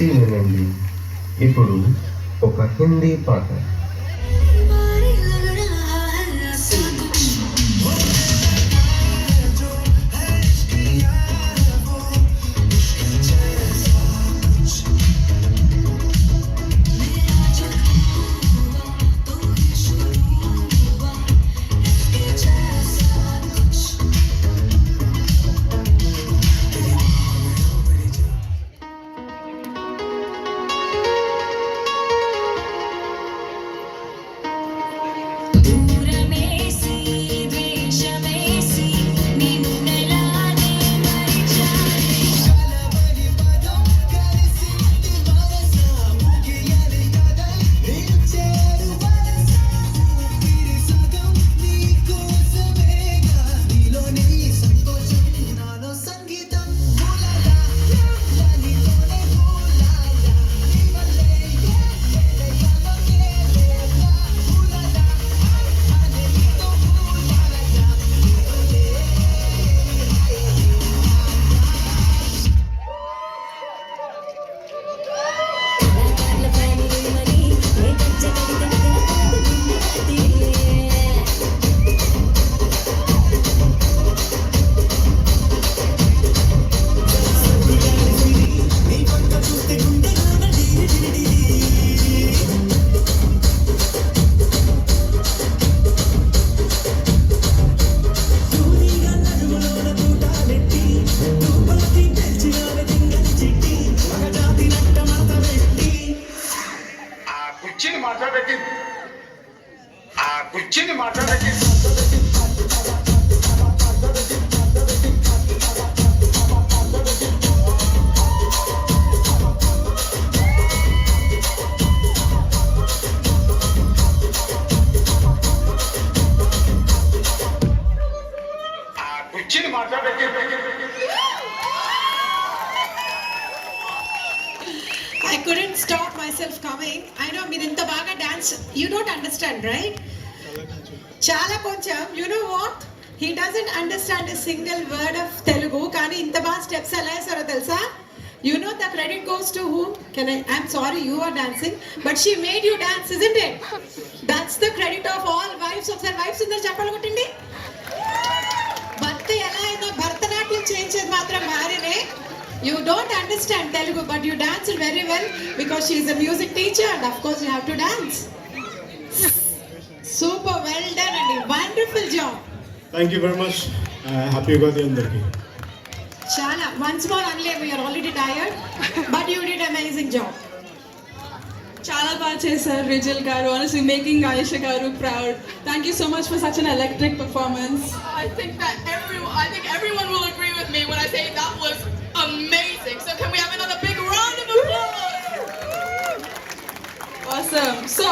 వచ్చి వినండి. ఇప్పుడు ఒక హిందీ పాట. కుర్చీని మాట్లాడకి I couldn't stop myself coming. I know మీరు ఇంత బాగా dance, you don't understand, right? చాలా కొంచెం, you know what? He doesn't understand a single word of Telugu, కానీ ఇంత బాగా స్టెప్స్ ఎలా వేసారో తెలుసా? You know the credit goes to whom? I'm sorry you are dancing, but she made you dance, isn't it? That's the credit of all wives of their wives. ఇందరు చెప్పాలి కొట్టండి. భర్త ఎలా అయినా భరతనాట్యం చేయించేది మాత్రం భార్యనే. You don't understand Telugu, but you dance it very well because she is a music teacher and of course you have to dance. Super well done and a wonderful job. Thank you very much. Happy Ugadi andarki. Chala, once more Anle, we are already tired, but you did amazing job. Chala baga chesaru Rijal garu, honestly making Ayesha garu proud. Thank you so much for such an electric performance. I think everyone will agree with me when I say that was amazing. So can we have another big round of applause? Awesome. So